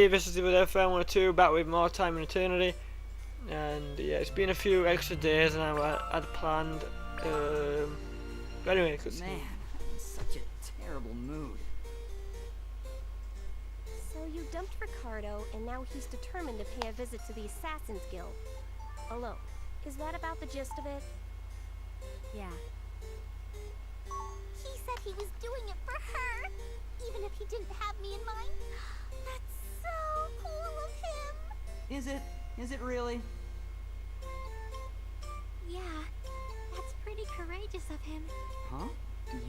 everybody, this is the Fan 102 back with more Time in Eternity. And yeah, it's been a few extra days than I had planned. But anyway, Man, I'm in such a terrible mood. So you dumped Ricardo, and now he's determined to pay a visit to the Assassin's Guild. Alone. Is that about the gist of it? Yeah. He said he was doing it for her, even if he didn't have me in mind. That's so cool of him. Is it? Is it really? Yeah, that's pretty courageous of him. Huh?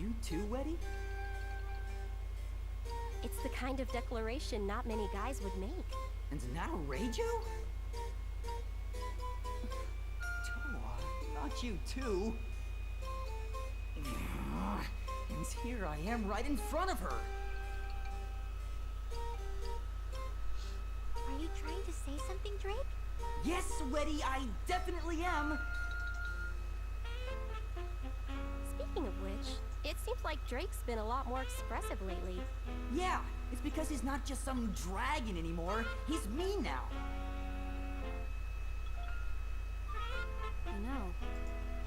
You too, Weddy? It's the kind of declaration not many guys would make. And now Reijo? Toa, not you too. And here I am right in front of her. Are you trying to say something, Drake? Yes, Weddy, I definitely am. Speaking of which, it seems like Drake's been a lot more expressive lately. Yeah, it's because he's not just some dragon anymore. He's me now. You know,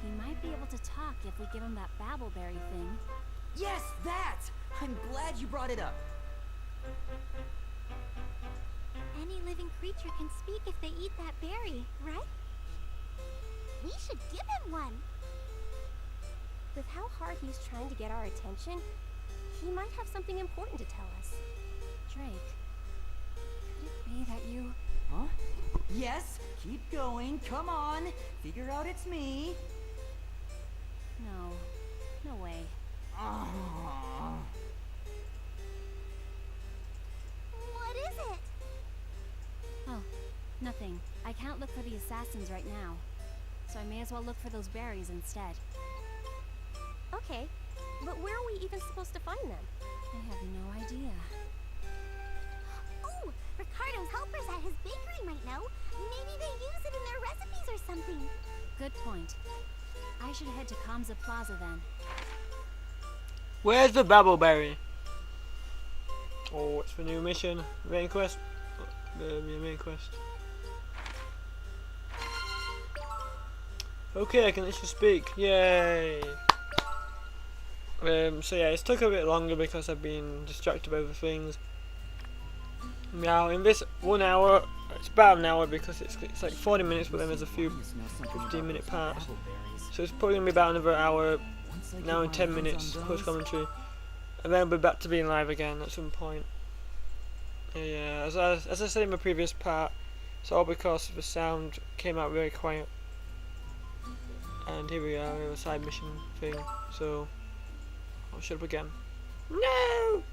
he might be able to talk if we give him that Babbleberry thing. Yes, that! I'm glad you brought it up. Any living creature can speak if they eat that berry, right? We should give him one. With how hard he's trying to get our attention, he might have something important to tell us. Drake, could it be that you... Huh? Yes, keep going, come on. Figure out it's me. No. No way. Ah. What is it? Oh, nothing. I can't look for the assassins right now. So I may as well look for those berries instead. Okay, but where are we even supposed to find them? I have no idea. Oh, Ricardo's helpers at his bakery might know. Maybe they use it in their recipes or something. Good point. I should head to Kamsa Plaza then. where's the Babbleberry? Oh, it's the new mission. Main quest. The main quest. Okay, I can actually speak. Yay! So yeah, it's took a bit longer because I've been distracted by other things. Now in this 1 hour, it's about an hour because it's like 40 minutes, but then there's a few 15-minute parts. So it's probably gonna be about another hour, now and 10 minutes post commentary, and then I'll be back to being live again at some point. Yeah, as I said in my previous part, it's all because the sound came out very quiet. And here we are, we have a side mission thing. So I'll shut up again. No!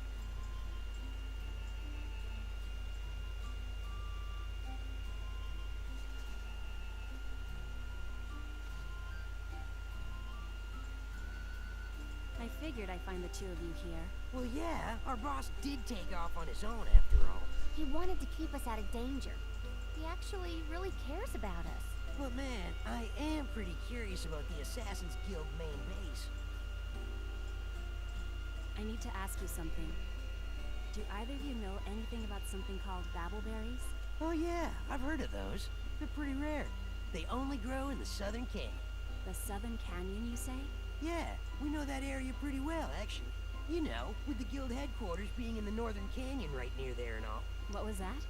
I figured I'd find the two of you here. Well, yeah, our boss did take off on his own after all. He wanted to keep us out of danger. He actually really cares about us. But man, I am pretty curious about the Assassin's Guild main base. I need to ask you something. Do either of you know anything about something called Babbleberries? Oh yeah, I've heard of those. They're pretty rare. They only grow in the Southern Canyon. The Southern Canyon, you say? Yeah, we know that area pretty well, actually. You know, with the guild headquarters being in the Northern Canyon right near there and all. What was that?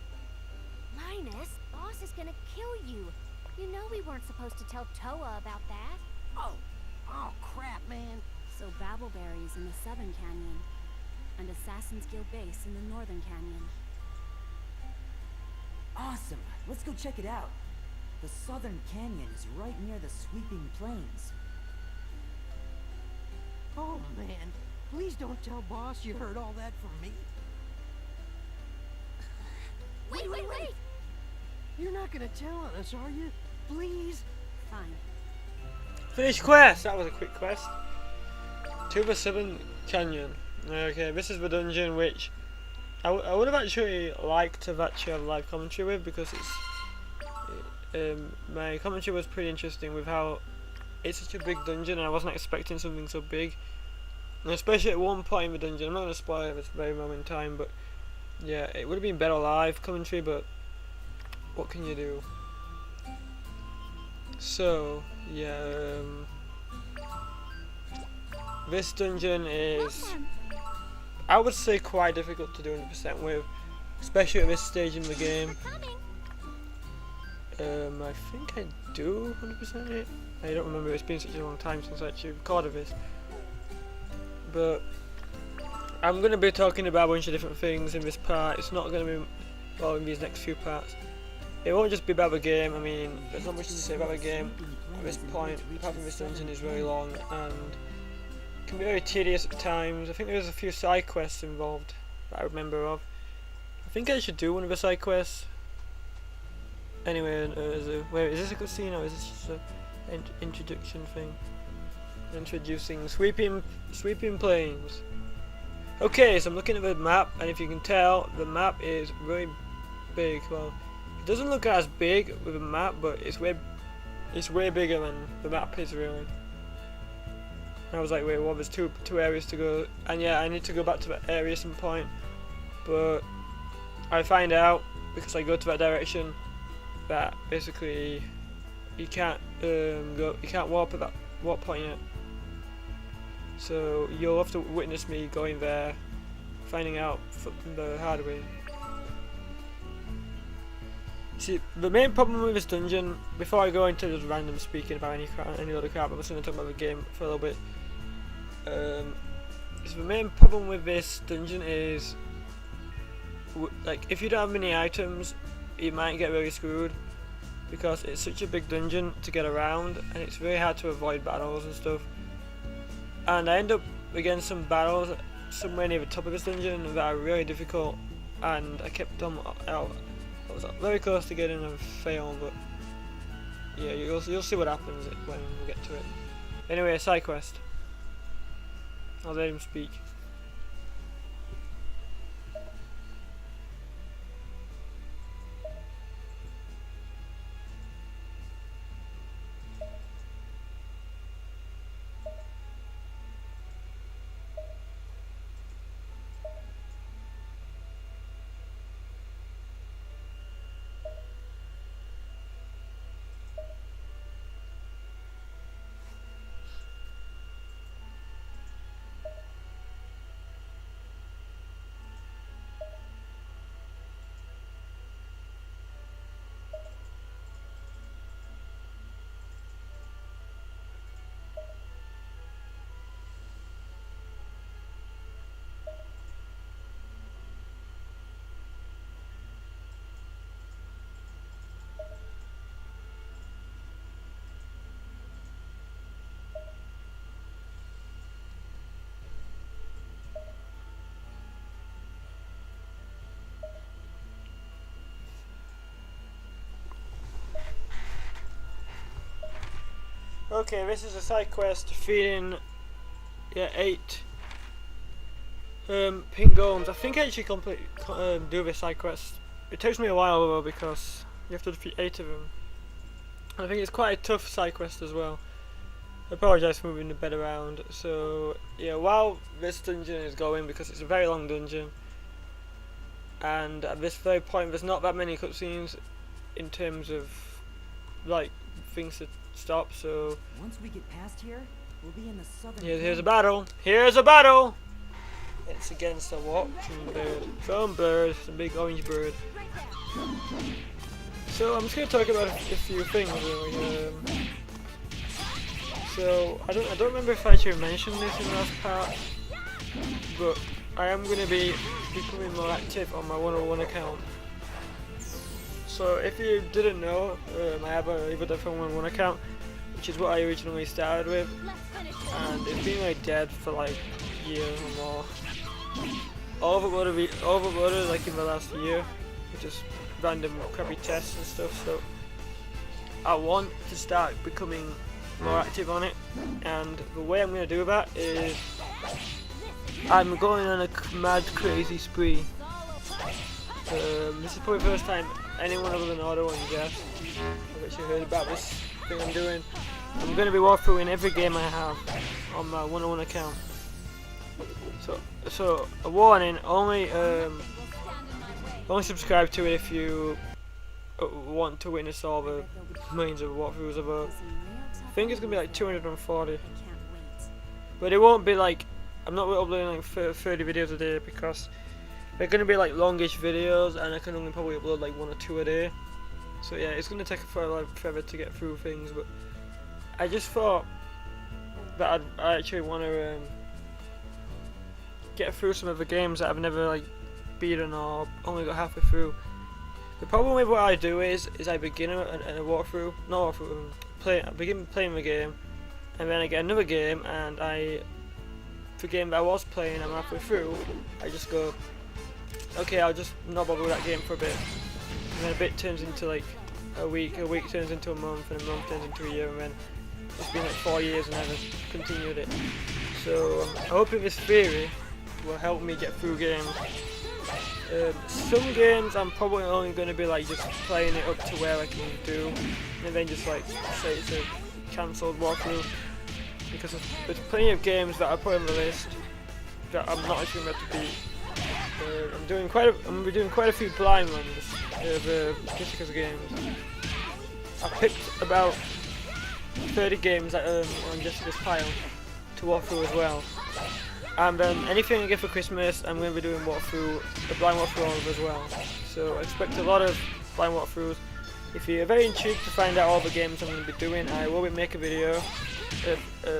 Linus, boss is gonna kill you. You know we weren't supposed to tell Toa about that. Oh crap, man. So Babbleberries in the Southern Canyon, and Assassin's Guild base in the Northern Canyon. Awesome. Let's go check it out. The Southern Canyon is right near the sweeping plains. Oh man, please don't tell boss you heard all that from me. Wait! You're not gonna tell on us, are you? Please? Fine. Finish quest! That was a quick quest. To the Southern Canyon. Okay, this is the dungeon which I would have actually liked to have actually had a live commentary with, because my commentary was pretty interesting with how it's such a big dungeon and I wasn't expecting something so big. And especially at one point in the dungeon, I'm not going to spoil it at this very moment in time, but yeah, it would have been better live commentary, but what can you do? So yeah, this dungeon is, I would say, quite difficult to do 100% with, especially at this stage in the game. I think I do 100% it. I don't remember, it's been such a long time since I actually recorded this. But I'm going to be talking about a bunch of different things in this part. It's not going to be, well, in these next few parts. It won't just be about the game. I mean, there's not much to say about the game at this point, apart from this dungeon is very long and can be very tedious at times. I think there's a few side quests involved that I remember of. I think I should do one of the side quests. Anyway, wait, is this a cutscene or is this just an introduction thing? Introducing sweeping plains. Okay, so I'm looking at the map, and if you can tell, the map is very big. Well, it doesn't look as big with a map, but it's way bigger than the map is really. And I was like, wait, well, there's two areas to go, and yeah, I need to go back to that area at some point, but I find out because I go to that direction that basically you can't warp at that warp point yet. So you'll have to witness me going there, finding out the hard way. See, the main problem with this dungeon, before I go into just random speaking about any other crap, I'm just going to talk about the game for a little bit. So the main problem with this dungeon is, like, if you don't have many items, you might get really screwed, because it's such a big dungeon to get around, and it's very hard to avoid battles and stuff. And I end up against some battles somewhere near the top of this dungeon that are really difficult, and I kept them out. I was very close to getting a fail, but yeah, you'll see what happens when we get to it. Anyway, side quest. I'll let him speak. Okay, this is a side quest defeating 8 pink golems. I think I actually do this side quest. It takes me a while though because you have to defeat 8 of them. I think it's quite a tough side quest as well. I apologise for moving the bed around. So yeah, while this dungeon is going, because it's a very long dungeon, and at this very point there's not that many cutscenes in terms of like things to stop, so Once we get past here, we'll be in the southern. here's a battle. Here's a battle. It's against a watching bird. Some bird, some big orange bird. So I'm just gonna talk about a few things really. So I don't remember if I actually mentioned this in the last part, but I am gonna be becoming more active on my 101 account. So if you didn't know, I have a Vodafone 101 account, which is what I originally started with, and it's been like dead for like a year or more. Overloaded like in the last year, with just random crappy tests and stuff. So I want to start becoming more active on it, and the way I'm going to do that is I'm going on a mad crazy spree. This is probably the first time anyone other than Auto and Jeff have actually heard about this thing I'm doing. I'm going to be walkthroughing every game I have on my 101 account. So a warning, only only subscribe to it if you want to witness all the millions of walkthroughs of it. I think it's gonna be like 240, but it won't be like, I'm not uploading like 30 videos a day because they're gonna be like longish videos, and I can only probably upload like 1 or 2 a day. So yeah, it's gonna take forever to get through things, but I just thought that I actually want to get through some of the games that I've never like beaten or only got halfway through. The problem with what I do is I begin a walkthrough, I begin playing the game, and then I get another game, and the game that I was playing, I'm halfway through, I just go, okay, I'll just not bother with that game for a bit, and then a bit turns into like a week turns into a month, and a month turns into a year, and then it's been like 4 years and I haven't continued it. So I'm hoping this theory will help me get through games. Some games I'm probably only going to be like just playing it up to where I can do, and then just like say it's a cancelled walkthrough, because there's plenty of games that I put on the list that I'm not actually going to beat. I'm going to be doing quite a few blind runs of Jessica's games. I picked about 30 games that on Jessica's pile to walk through as well. And anything I get for Christmas, I'm going to be doing a blind walkthrough of as well. So expect a lot of blind walkthroughs. If you're very intrigued to find out all the games I'm going to be doing, I will make a video of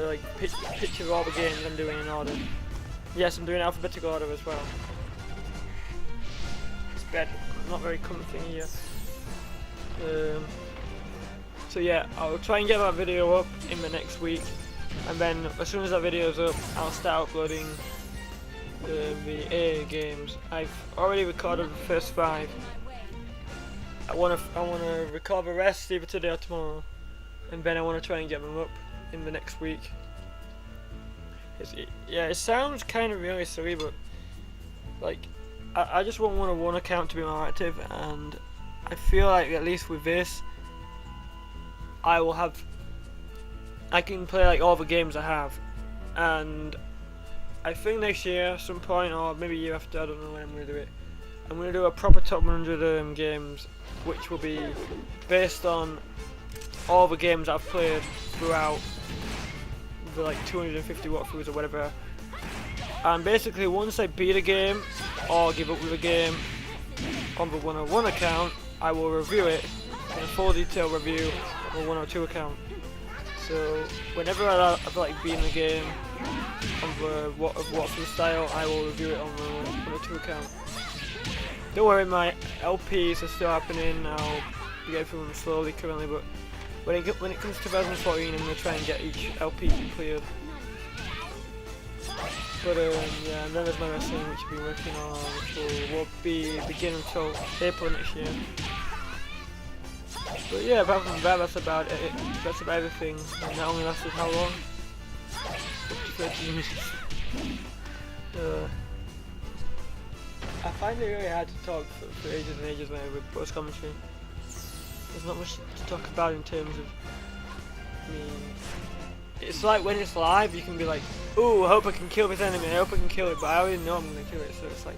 like picture of all the games I'm doing in order. Yes, I'm doing alphabetical order as well. It's bad, not very comfy here. So yeah, I'll try and get that video up in the next week. And then as soon as that video is up, I'll start uploading the A games. I've already recorded the first 5. I wanna record the rest either today or tomorrow, and then I wanna try and get them up in the next week. It sounds kind of really silly, but like I just want one account to be more active, and I feel like at least with this, I can play like all the games I have, and I think next year, some point, or maybe year after, I don't know when I'm going to do it, I'm going to do a proper top 100 games, which will be based on all the games I've played throughout the like 250 walkthroughs or whatever. And basically, once I beat a game or give up with a game on the 101 account, I will review it in a full detailed review on the 102 account. So whenever I've like beaten a game on the walkthrough style, I will review it on the 102 account. Don't worry, my LPs are still happening. I'll be getting through them slowly currently, but when it comes to 2014, I'm gonna try and get each LP cleared. But yeah, and then there's my wrestling, which I've been working on, which won't begin until April next year. But yeah, apart from that, that's about it. That's about everything. And that only lasted how long? Up to 30 minutes. I find it really hard to talk for ages and ages when I with post commentary. There's not much to talk about in terms of. I mean, it's like when it's live, you can be like, "Ooh, I hope I can kill this enemy. I hope I can kill it," but I already know I'm gonna kill it, so it's like,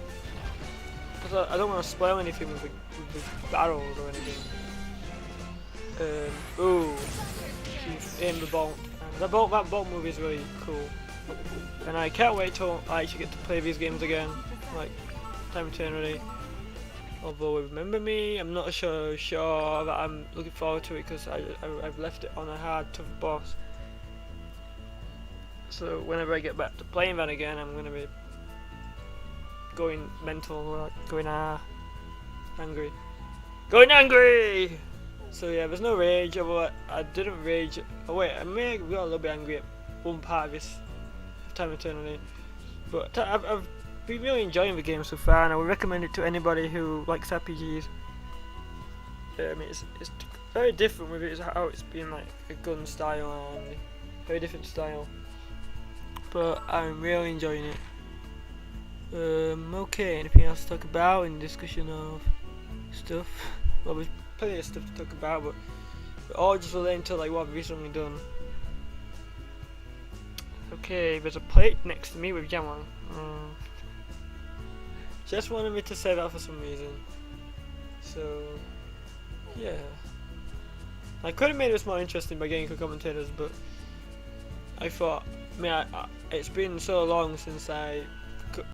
because I don't want to spoil anything with the battles or anything. Ooh, he's in the bolt. That bolt move is really cool, and I can't wait till I actually get to play these games again, like Time Eternity. Although Remember Me, I'm not sure that I'm looking forward to it because I've left it on a hard, tough boss. So whenever I get back to playing that again, I'm gonna be going mental, like going angry. So yeah, there's no rage. Although I didn't rage. Oh wait, I may have got a little bit angry at one part of this Time Eternity, but I've been really enjoying the game so far, and I would recommend it to anybody who likes RPGs. It's very different with it. It's how it's been like a gun style and very different style, but I'm really enjoying it. Okay, anything else to talk about in discussion of stuff? Well, there's plenty of stuff to talk about, but all just relating to like what I've recently done. Okay, there's a plate next to me with jam on. Just wanted me to say that for some reason. Yeah. I could have made this more interesting by getting commentators, but I thought, it's been so long since I